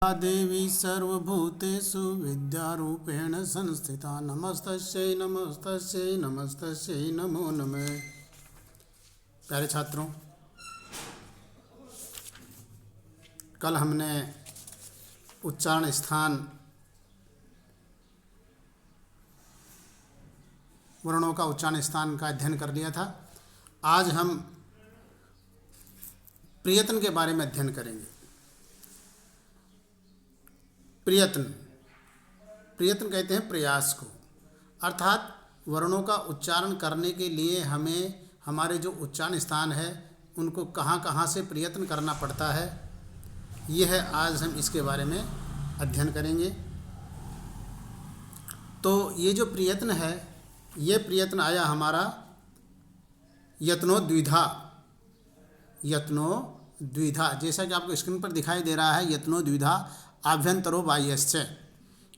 या देवी सर्वभूतेषु विद्यारूपेण संस्थिता नमस्तस्यै नमस्तस्यै नमस्तस्यै नमो नमः। प्यारे छात्रों, कल हमने उच्चारण स्थान वर्णों का उच्चारण स्थान का अध्ययन कर लिया था। आज हम प्रयत्न के बारे में अध्ययन करेंगे। प्रयत्न कहते हैं प्रयास को, अर्थात वर्णों का उच्चारण करने के लिए हमें हमारे जो उच्चारण स्थान है उनको कहाँ कहाँ से प्रयत्न करना पड़ता है, यह है आज हम इसके बारे में अध्ययन करेंगे। तो ये जो प्रयत्न है, ये प्रयत्न आया हमारा यत्नो द्विधा, जैसा कि आपको स्क्रीन पर दिखाई दे रहा है। यत्नो द्विधा आभ्यंतरो बाह्यश्च।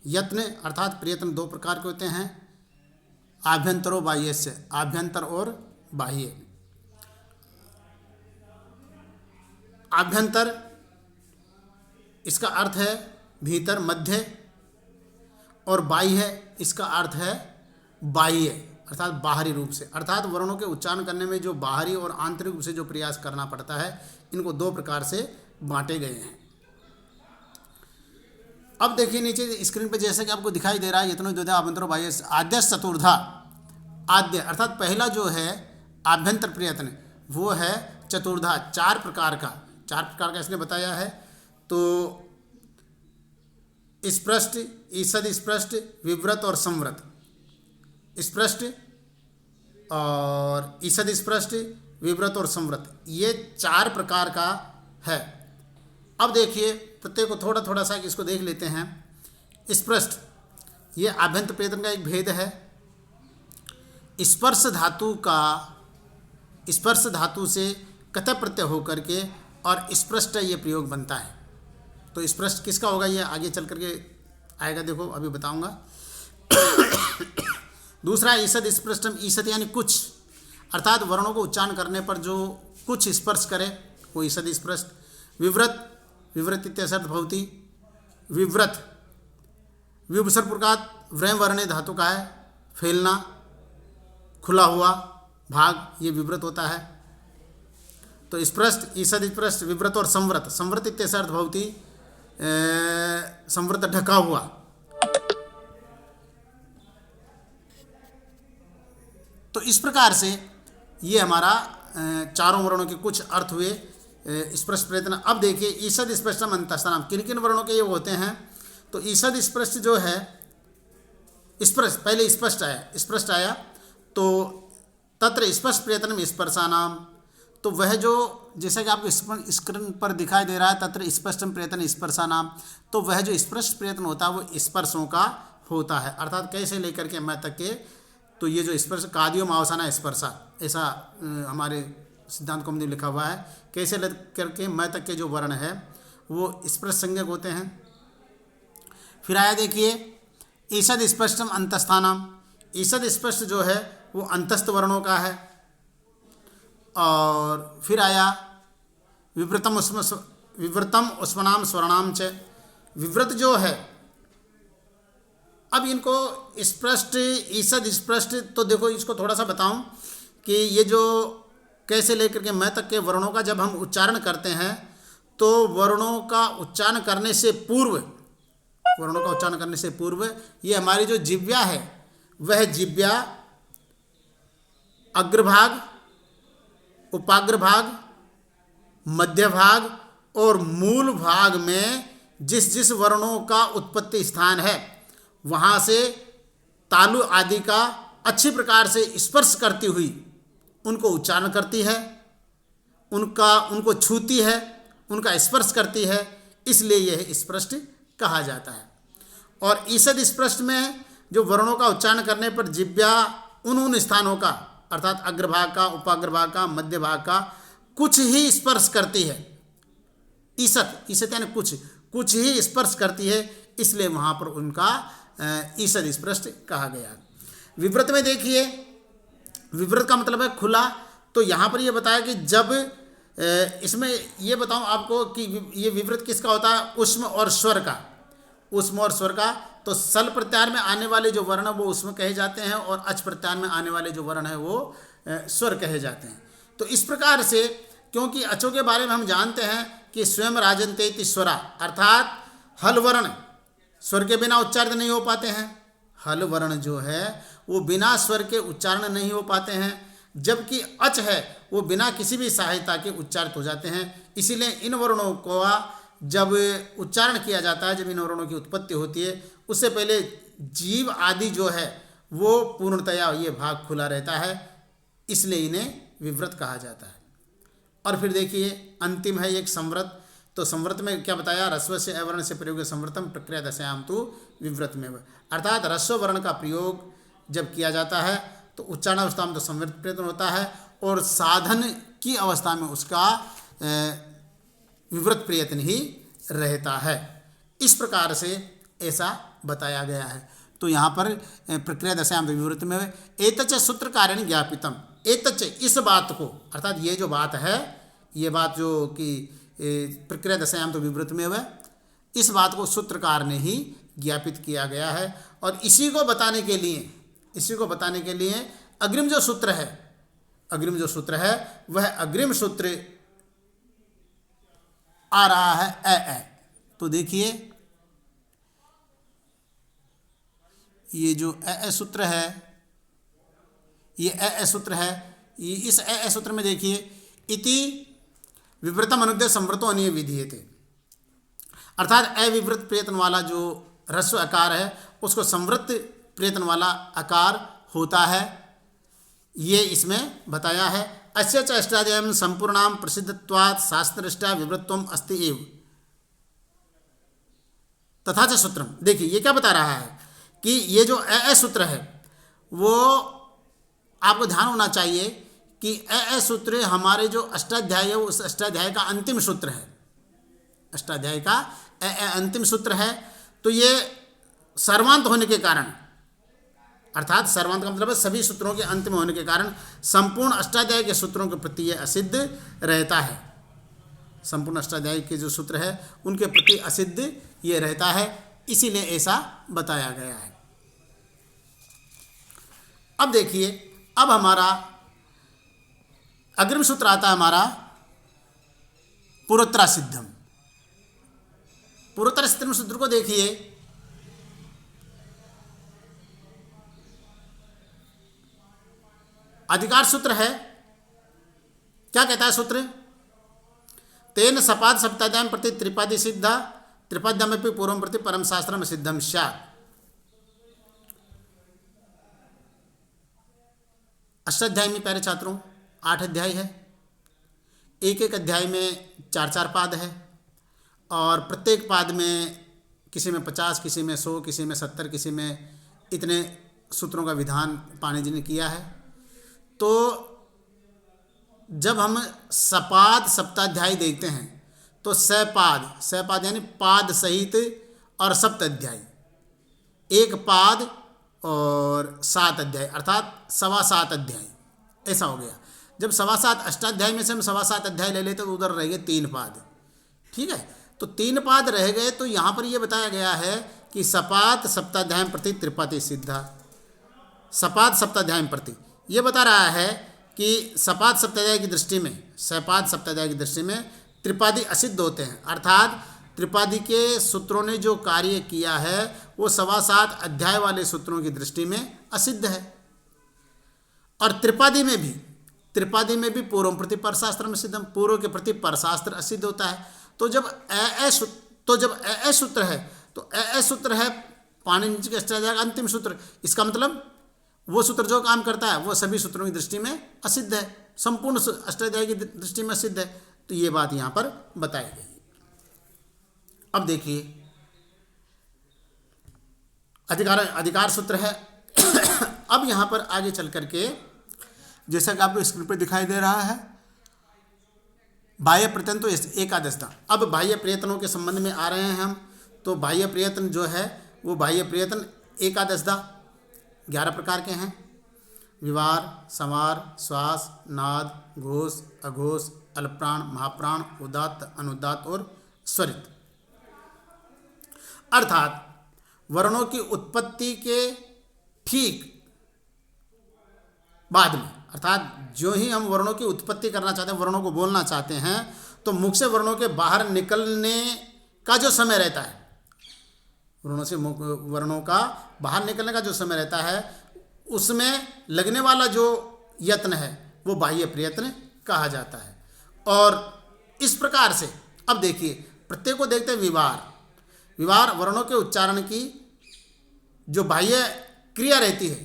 यत्न अर्थात प्रयत्न दो प्रकार के होते हैं, आभ्यंतरो बाह्यश्च, आभ्यंतर और बाह्य। आभ्यंतर इसका अर्थ है भीतर मध्य, और बाह्य इसका अर्थ है बाह्य अर्थात बाहरी रूप से। अर्थात वर्णों के उच्चारण करने में जो बाहरी और आंतरिक रूप से जो प्रयास करना पड़ता है, इनको दो प्रकार से बांटे गए हैं। अब देखिए नीचे स्क्रीन पर जैसे कि आपको दिखाई दे रहा है, यत्नो द्विधा आभ्यंतरो बाह्य। आद्य चतुर्धा, आद्य अर्थात पहला जो है आभ्यंतर प्रयत्न, वो है चतुर्धा, चार प्रकार का इसने बताया है। तो स्पष्ट, ईषद स्पष्ट, विव्रत और संवृत। स्पष्ट और ईषद स्पष्ट, विव्रत और संवृत, ये चार प्रकार का है। अब देखिए प्रत्येक को थोड़ा थोड़ा सा इसको देख लेते हैं। स्पष्ट, ये आभ्यंतर प्रयत्न का एक भेद है। स्पर्श धातु से कत प्रत्यय होकर के और स्पष्ट ये प्रयोग बनता है। तो स्पष्ट किसका होगा, ये आगे चल करके आएगा, देखो अभी बताऊंगा। दूसरा ईषद स्पष्टम, ईषद यानी कुछ, अर्थात वर्णों को उच्चारण करने पर जो कुछ स्पर्श करे वो ईषद स्पष्ट। विव्रत, विव्रत इत्यर्थ भवति। विव्रत विभूषण प्रकार व्रय वर्णे धातु का है, फैलना, खुला हुआ भाग, ये विव्रत होता है। तो स्पष्ट, ईषद स्पष्ट, विव्रत और संवृत। संवृत इत्यर्थ भवति, संवृत ढका हुआ। तो इस प्रकार से ये हमारा चारों वर्णों के कुछ अर्थ हुए स्पष्ट प्रयत्न। अब देखिए ईषद स्पष्टम अंतस्थानम, किन किन वर्णों के ये होते हैं। तो ईषद स्पष्ट जो है, स्पष्ट पहले स्पष्ट आया तो तत्र स्पष्ट प्रयत्नम स्पर्शानाम। तो वह जो जैसा कि आपको स्क्रीन पर दिखाई दे रहा है, तत्र स्पष्टम प्रयत्न स्पर्शानाम, तो वह जो स्पष्ट प्रयत्न होता है वो स्पर्शों का होता है। अर्थात कैसे लेकर के मैं तक के, तो ये जो स्पर्श कादियो मावसाना स्पर्शा, ऐसा हमारे सिद्धांत कौमुदी में लिखा हुआ है। कैसे लेकर के मैं तक के जो वर्ण है वो स्पर्श संज्ञक होते हैं। फिर आया देखिए ईषद स्पष्टम अंतस्थानम। ईषद स्पष्ट जो है वो अंतस्थ वर्णों का है। और फिर आया विव्रतम उष्मनाम स्वर्णाम च। विव्रत जो है, अब इनको स्पष्ट, ईषद स्पष्ट, तो देखो इसको थोड़ा सा बताऊं कि ये जो कैसे लेकर के मैं तक के वर्णों का जब हम उच्चारण करते हैं, तो वर्णों का उच्चारण करने से पूर्व ये हमारी जो जिह्वा है, वह जिह्वा अग्रभाग, उपाग्रभाग, मध्य भाग और मूल भाग में जिस जिस वर्णों का उत्पत्ति स्थान है, वहाँ से तालु आदि का अच्छी प्रकार से स्पर्श करती हुई उनको उच्चारण करती है, उनको छूती है, उनका स्पर्श करती है, इसलिए यह स्पष्ट कहा जाता है। और ईषद स्पष्ट में जो वर्णों का उच्चारण करने पर जिह्वा उन स्थानों का, अर्थात अग्रभाग का, उपाग्रभाग का, मध्य भाग का कुछ ही स्पर्श करती है। ईषद यानी कुछ ही स्पर्श करती है, इसलिए वहाँ पर उनका ईषद स्पष्ट कहा गया। विव्रत में देखिए, विव्रत का मतलब है खुला। तो यहाँ पर यह बताया कि जब इसमें ये बताऊं आपको कि ये विवृत किसका होता है, उष्म और स्वर का। उष्म और स्वर का, तो सल प्रत्याहार में आने वाले जो वर्ण वो उष्म कहे जाते हैं और अच प्रत्याहार में आने वाले जो वर्ण है वो स्वर कहे जाते हैं। तो इस प्रकार से, क्योंकि अचों के बारे में हम जानते हैं कि स्वयं राजन्ते स्वरा, अर्थात हल वर्ण स्वर के बिना उच्चारित नहीं हो पाते हैं। हल वर्ण जो है वो बिना स्वर के उच्चारण नहीं हो पाते हैं, जबकि अच है वो बिना किसी भी सहायता के उच्चारित हो जाते हैं। इसीलिए इन वर्णों को जब उच्चारण किया जाता है, जब इन वर्णों की उत्पत्ति होती है, उससे पहले जीव आदि जो है वो पूर्णतया ये भाग खुला रहता है, इसलिए इन्हें विव्रत कहा जाता है। और फिर देखिए अंतिम है एक संवृत। तो संवृत में क्या बताया, रस्व से अवर्ण से प्रयोग संवृतम प्रक्रिया दशायाम तो विव्रत में, अर्थात रस्व वर्ण का प्रयोग जब किया जाता है तो उच्चारण अवस्था में तो संवृत प्रयत्न होता है और साधन की अवस्था में उसका विव्रत प्रयत्न ही रहता है। इस प्रकार से ऐसा बताया गया है। तो यहाँ पर प्रक्रिया दशायाम तो विवृत में एतच सूत्र कारण ज्ञापितम, एतच इस बात को, अर्थात ये जो बात है, ये बात जो कि प्रक्रिया दशायाम तो विवृत में है, इस बात को सूत्रकार ने ही ज्ञापित किया गया है। और इसी को बताने के लिए अग्रिम जो सूत्र है वह अग्रिम सूत्र आ रहा है ए। तो देखिए ये जो ए सूत्र है, ये ए सूत्र है, ये इस ए सूत्र में देखिए इति विवृतम अनुद्य संवृतो अनीय विधीयते, अर्थात अविवृत प्रयत्न वाला जो ह्रस्व आकार है उसको संवृत प्रयत्न वाला आकार होता है, ये इसमें बताया है। अस्य च अष्टाध्यायीं संपूर्णां प्रसिद्धत्वात् शास्त्रनिष्ठा विवृत्वम् अस्ति एव तथा च सूत्रम। देखिए ये क्या बता रहा है कि ये जो ए सूत्र है वो आपको ध्यान होना चाहिए कि ए सूत्र हमारे जो अष्टाध्यायी है उस अष्टाध्याय का अंतिम सूत्र है, अष्टाध्याय का अंतिम सूत्र है। तो ये सर्वांत होने के कारण, अर्थात सर्वांत का मतलब है सभी सूत्रों के अंतिम होने के कारण संपूर्ण अष्टाध्याय के सूत्रों के प्रति ये असिद्ध रहता है। संपूर्ण अष्टाध्याय के जो सूत्र है उनके प्रति असिद्ध ये रहता है, इसीलिए ऐसा बताया गया है। अब देखिए, अब हमारा अग्रिम सूत्र आता है हमारा पूर्वोत्तरा सिद्धम। पूर्वोत्तरा सिद्धम सूत्र को देखिए, अधिकार सूत्र है। क्या कहता है सूत्र, तेन सपाद सप्ताध्याय प्रति त्रिपादी सिद्धा त्रिपाद्यमपि पूर्वम प्रति परम शास्त्रम सिद्धम स्यात्। अष्टाध्यायी में प्यारे छात्रों 8 अध्याय है, एक एक अध्याय में 4-4 पाद है और प्रत्येक पाद में किसी में 50, किसी में 100, किसी में 70, किसी में इतने सूत्रों का विधान पाणिनि जी ने किया है। तो जब हम सपाद सप्ताध्यायी देखते हैं तो सपाद यानी पाद सहित और सप्त अध्याय, एक पाद और 7 अध्याय अर्थात 7.25 अध्याय, ऐसा हो गया। जब 7.25 अष्टाध्याय में से हम 7.25 अध्याय ले लेते तो उधर रह गए 3 पाद, ठीक है। तो 3 पाद रह गए, तो यहाँ पर यह बताया गया है कि सपाद सप्ताध्याय प्रति त्रिपादी सिद्धा, सपाद सप्ताध्याय प्रति ये बता रहा है कि सपाद सप्ताध्याय की दृष्टि में त्रिपादी असिद्ध होते हैं, अर्थात त्रिपादी के सूत्रों ने जो कार्य किया है वो 7.25 अध्याय वाले सूत्रों की दृष्टि में असिद्ध है। और त्रिपादी में भी पूर्व प्रति परशास्त्र में सिद्धम, पूर्व के प्रति परशास्त्र असिद्ध होता है। तो जब ए सूत्र है तो ए सूत्र है पाणिनि जी के अष्टाध्याय का अंतिम सूत्र, इसका मतलब वो सूत्र जो काम करता है वो सभी सूत्रों की दृष्टि में असिद्ध है, संपूर्ण अष्टाध्याय की दृष्टि में असिद्ध है। तो ये बात यहाँ पर बताई गई। अब देखिए अधिकार सूत्र है। अब यहाँ पर आगे चल करके जैसा कि आपको स्क्रीन पर दिखाई दे रहा है बाह्य प्रयत्न तो एकादशता। अब बाह्य प्रयत्नों के संबंध में आ रहे हैं हम। तो बाह्य प्रयत्न जो है वो बाह्य प्रयत्न एकादशदा 11 प्रकार के हैं। विवार, संवार, श्वास, नाद, घोष, अघोष, अल्पप्राण, महाप्राण, उदात्त, अनुदात्त और स्वरित। अर्थात वर्णों की उत्पत्ति के ठीक बाद में, अर्थात जो ही हम वर्णों की उत्पत्ति करना चाहते हैं, वर्णों को बोलना चाहते हैं, तो मुख से वर्णों के बाहर निकलने का जो समय रहता है, वर्णों से वर्णों का बाहर निकलने का जो समय रहता है, उसमें लगने वाला जो यत्न है वो बाह्य प्रयत्न कहा जाता है। और इस प्रकार से अब देखिए, प्रत्येक को देखते हैं विवार। विवार वर्णों के उच्चारण की जो बाह्य क्रिया रहती है,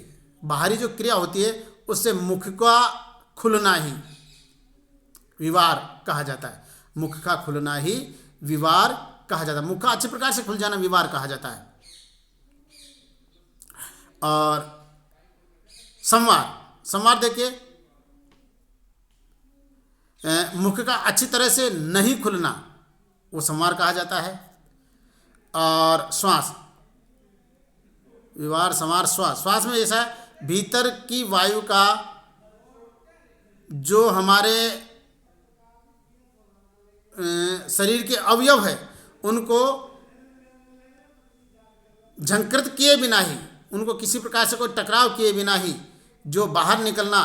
बाहरी जो क्रिया होती है, उससे मुख का खुलना ही विवार कहा जाता है। मुख का खुलना ही विवार कहा जाता है। मुख का अच्छे प्रकार से खुल जाना विवार कहा जाता है। और संवार, संवार देखिए, मुख का अच्छी तरह से नहीं खुलना वो संवार कहा जाता है। और श्वास, विवार, संवार, श्वास। श्वास में ऐसा भीतर की वायु का जो हमारे शरीर के अवयव है उनको झंकृत किए बिना ही, उनको किसी प्रकार से कोई टकराव किए बिना ही जो बाहर निकलना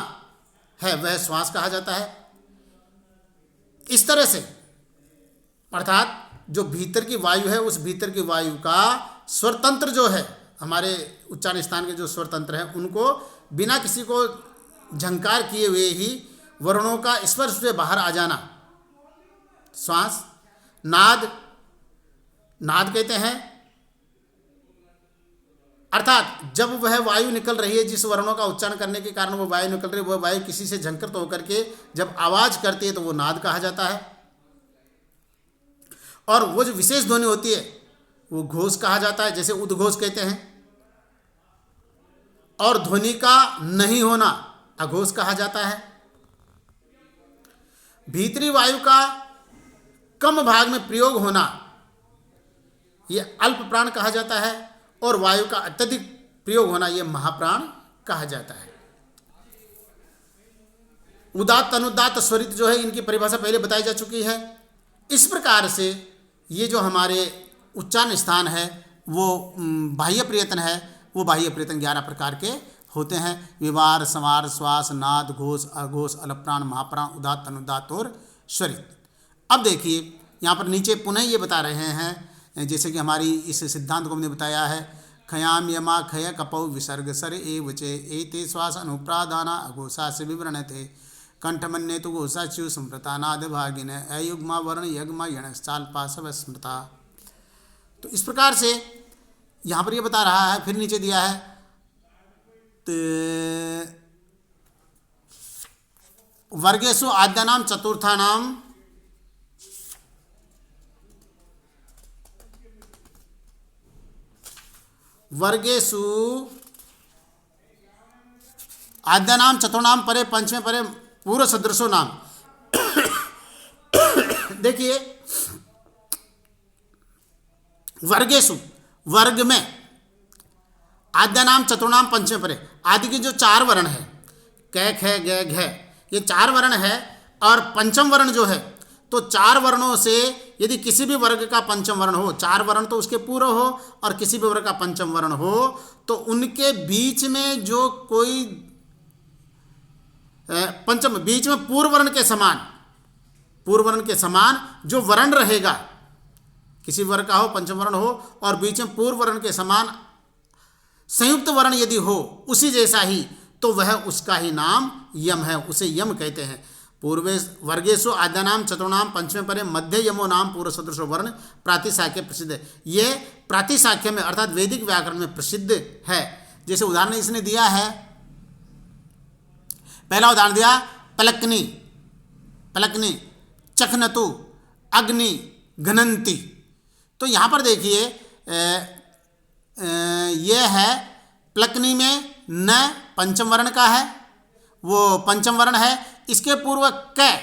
है वह श्वास कहा जाता है। इस तरह से अर्थात जो भीतर की वायु है, उस भीतर की वायु का स्वरतंत्र जो है, हमारे उच्चारण स्थान के जो स्वरतंत्र हैं, उनको बिना किसी को झंकार किए हुए ही वर्णों का स्पर्श से बाहर आ जाना श्वास। नाद, नाद कहते हैं अर्थात जब वह वायु निकल रही है, जिस वर्णों का उच्चारण करने के कारण वो वायु निकल रही है, वह वायु किसी से झंकृत होकर के जब आवाज करती है तो वो नाद कहा जाता है। और वो जो विशेष ध्वनि होती है वो घोष कहा जाता है, जैसे उद्घोष कहते हैं। और ध्वनि का नहीं होना अघोष कहा जाता है। भीतरी वायु का कम भाग में प्रयोग होना ये अल्प प्राण कहा जाता है, और वायु का अत्यधिक प्रयोग होना ये महाप्राण कहा जाता है। उदात्त, अनुदात्त, स्वरित जो है, इनकी परिभाषा पहले बताई जा चुकी है। इस प्रकार से ये जो हमारे उच्चारण स्थान है वो बाह्य प्रयत्न है, वो बाह्य प्रयत्न 11 प्रकार के होते हैं। विवार, संवार, श्वास, नाद, घोष, अघोष, अलप्राण, महाप्राण, उदात्त, अनुदात्त और स्वरित। अब देखिए यहाँ पर नीचे पुनः ये बता रहे हैं, जैसे कि हमारी इस सिद्धांत को हमने बताया है। खयाम यमा खय कपौ विसर्ग सर एवचे एते श्वास अनुप्रादाना अघोषा से विवरण थे कंठमन्ये तो घोषा च्यु स्मृता नाद भागिन अयुग्मा वर्ण यग्मा यणश्चाल्पा सब स्मृता। तो इस प्रकार से यहाँ पर ये बता रहा है। फिर नीचे दिया है वर्गेषु आद्यानाम चतुर्थानाम वर्गेषु आद्यानाम चतुर्नाम परे पंचमे परे पूर्व सदृशो नाम। देखिए वर्गेषु, वर्ग में, आद्यानाम चतुर्नाम पंचमे परे, आदि के जो 4 वर्ण है कै ख ग घ, ये 4 वर्ण है। और पंचम वर्ण जो है, तो 4 वर्णों से यदि किसी भी वर्ग का पंचम वर्ण हो, 4 वर्ण तो उसके पूर्व हो और किसी भी वर्ग का पंचम वर्ण हो, तो उनके बीच में जो कोई पंचम, बीच में पूर्व वर्ण के समान, पूर्व वर्ण के समान जो वर्ण रहेगा, किसी वर्ग का हो, पंचम वर्ण हो और बीच में पूर्व वर्ण के समान संयुक्त वर्ण यदि हो उसी जैसा ही, तो वह उसका ही नाम यम है, उसे यम कहते हैं। पूर्वे वर्गेषु आद्यानाम चतुर्नाम पंचमे परे मध्य यमो नाम पूर्व सदृशो वर्ण प्रातिशाख्य प्रसिद्ध है। ये प्रातिशाख्य में अर्थात वैदिक व्याकरण में प्रसिद्ध है। जैसे उदाहरण इसने दिया है, पहला उदाहरण दिया पलकनी, पलकनी, चखनतु, अग्नि, घनंती। तो यहाँ पर देखिए यह है प्लकनी में न पंचम वर्ण का है, वो पंचम वर्ण है। इसके पूर्व क,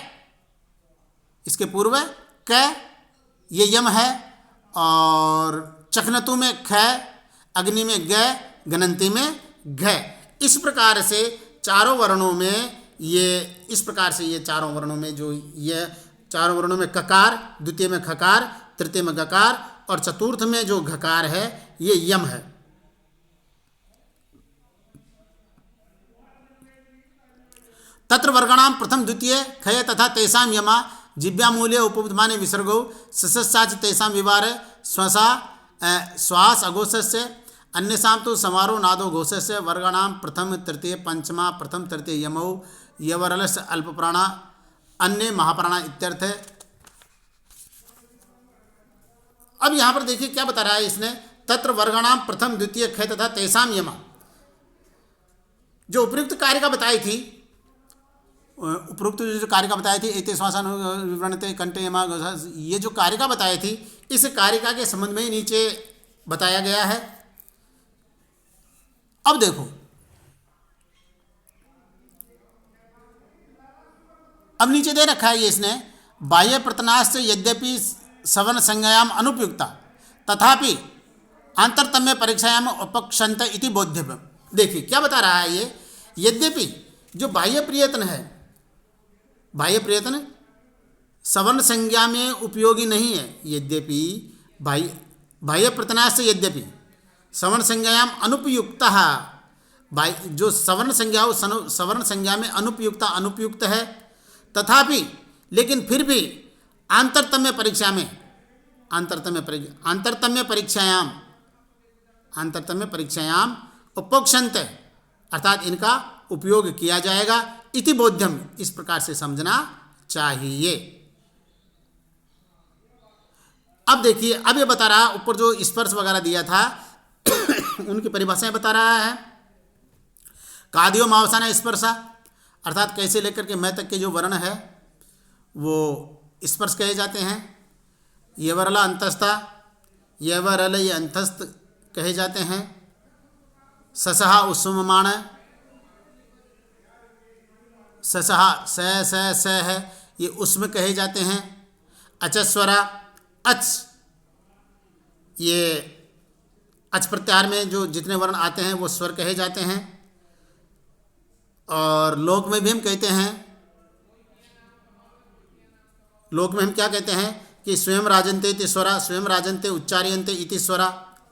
इसके पूर्व क ये यम है, और चखनतु में ख, अग्नि में ग, घनंती में घ। इस प्रकार से चारों वर्णों में ये इस प्रकार से ये चारों वर्णों में जो ये चारों वर्णों में ककार, द्वितीय में खकार, तृतीय में गकार और चतुर्थ में जो घकार है ये यम है। तत्र वर्गणाम प्रथम द्वितीय खय तथा तेषां यमा जिब्यामूल्य उपविद्यमाने विसर्गौ ससस्साच तेषां विवार स्वसा श्वास अघोषस्य अन्येषां तु समारोह नादो घोषस्य वर्गणाम प्रथम तृतीय पंचमा प्रथम तृतीय यमौ यवरलस्य अल्पप्राणा अन्य महाप्राणा इत्यर्थ है। अब यहाँ पर देखिए क्या बता रहा है इसने, तत्र वर्गणाम प्रथम द्वितीय खय तथा तेषां यमा, जो उपयुक्त कारिका बताई थी, उपरोक्त जो कारिका बताई थी एते श्वासन विवरणते कंठे यमा, ये जो कारिका बताई थी इस कारिका के संबंध में ही नीचे बताया गया है। अब देखो, अब नीचे दे रखा है ये इसने, बाह्य प्रतनाश्च यद्यपि सवर्ण संज्ञायाम अनुपयुक्ता तथापि आंतरतम्य परीक्षायाम उपक्षन्त इति बोध्यम। देखिए क्या बता रहा है ये, यद्यपि जो बाह्य प्रयत्न है, बाह्य प्रयत्न सवर्ण संज्ञा में उपयोगी नहीं है, यद्यपि बाह्य प्रतनाश्च यद्यपि सवर्ण संज्ञायाम अनुपयुक्ता, जो सवर्ण संज्ञा हो सवर्ण संज्ञा में अनुपयुक्त है, तथापि लेकिन फिर भी आंतरतम्य परीक्षायाम उपक्षन्त, अर्थात इनका उपयोग किया जाएगा, इति बोध्यम, इस प्रकार से समझना चाहिए। अब देखिए, अब ये बता रहा, ऊपर जो स्पर्श वगैरह दिया था उनकी परिभाषाएं बता रहा है। कादियो मावसाना स्पर्शा, अर्थात कैसे लेकर के मैं तक के जो वर्ण है वो स्पर्श कहे जाते हैं। ये वरला अंतस्था, ये वरल ये अंतस्थ कहे जाते हैं। ससहा उस्सुममाण, ससहा स है, ये उसमें कहे जाते हैं। अचस्वरा, अच, ये अच प्रत्याहार में जो जितने वर्ण आते हैं वो स्वर कहे जाते हैं। और लोक में भी हम कहते हैं, लोक में हम क्या कहते हैं कि स्वयं राजन्ते इति स्वरा, स्वयं राजन्ते उच्चार्यन्ते इति स्वरा,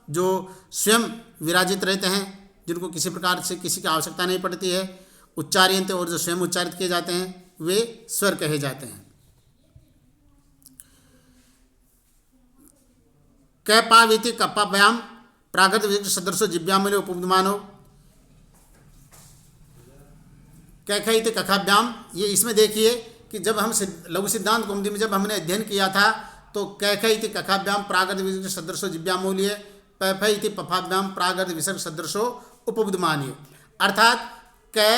जो स्वयं विराजित रहते हैं, जिनको किसी प्रकार से किसी की आवश्यकता नहीं पड़ती है, उच्चार्यन्ते, और जो स्वयं उच्चारित किए जाते हैं वे स्वर कहे जाते हैं। कैपाविति कप्पाभ्याम प्रागत विशिष्ट सदृशो जिब्यामूल्य उपविद्यमानो, कैखैति कखाभ्याम, ये इसमें देखिए कि जब हम लघु सिद्धांत कौमुदी में जब हमने अध्ययन किया था तो कैखैति कखाभ्याम प्रागत विशिष्ट सदृशो जिब्यामूल्य, पैफैति पफाभ्याम प्रागत विसर्ग सदृशो उपविद्यमानीय, अर्थात कै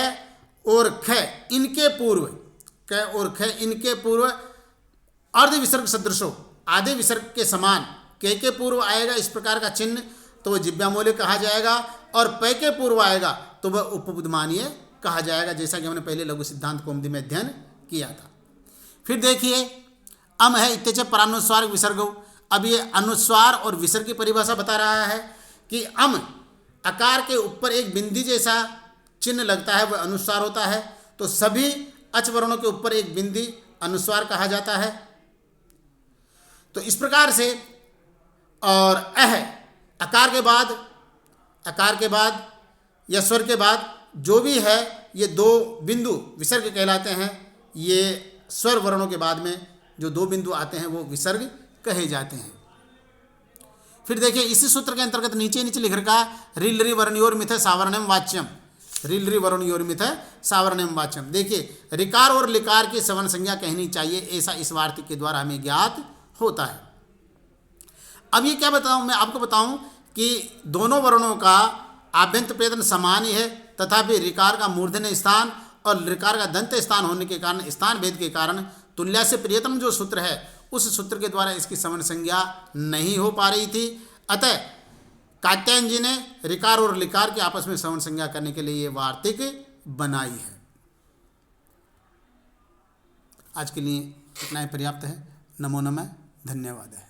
और ख इनके पूर्व, कै और ख इनके पूर्व अर्ध विसर्ग सदृशो, आधे विसर्ग के समान कै के पूर्व आएगा इस प्रकार का चिन्ह तो वह जिब्यामूल्य कहा जाएगा, और पै के पूर्व आएगा तो वह उपविद्यमानीय कहा जाएगा, जैसा कि हमने पहले लघु सिद्धांत कौमुदी में अध्ययन किया था। फिर देखिए, अम है इत्यच परानुस्वार विसर्ग। अब ये अनुस्वार और विसर्ग की परिभाषा बता रहा है कि अम अकार के ऊपर एक बिंदी जैसा चिन्ह लगता है वह अनुस्वार होता है, तो सभी अच वर्णों के ऊपर एक बिंदी अनुस्वार कहा जाता है। तो इस प्रकार से, और अकार के बाद या स्वर के बाद जो भी है ये दो बिंदु विसर्ग कहलाते हैं। ये स्वर वर्णों के बाद में जो दो बिंदु आते हैं वो विसर्ग कहे जाते हैं। फिर देखिए इसी सूत्र के अंतर्गत नीचे लिख रखा रिल रि वर्णयोर मिथ सावर्ण्यम वाच्यम, रिल रि वर्णयोर मिथ सावर्ण्यम वाच्यम। देखिए रिकार और लिकार की सवर्ण संज्ञा कहनी चाहिए, ऐसा इस वार्तिक के द्वारा हमें ज्ञात होता है। अब ये क्या बताऊं, मैं आपको बताऊं कि दोनों वर्णों का आभ्यंतर प्रयत्न समान ही है, तथापि रिकार का मूर्धन्य स्थान और रिकार का दंत स्थान होने के कारण, स्थान भेद के कारण तुल्या से प्रियतम जो सूत्र है उस सूत्र के द्वारा इसकी सवर्ण संज्ञा नहीं हो पा रही थी। अतः कात्यायन जी ने रिकार और लिकार के आपस में सवर्ण संज्ञा करने के लिए ये वार्तिक बनाई है। आज के लिए इतना ही पर्याप्त है। नमो नमः, धन्यवाद है।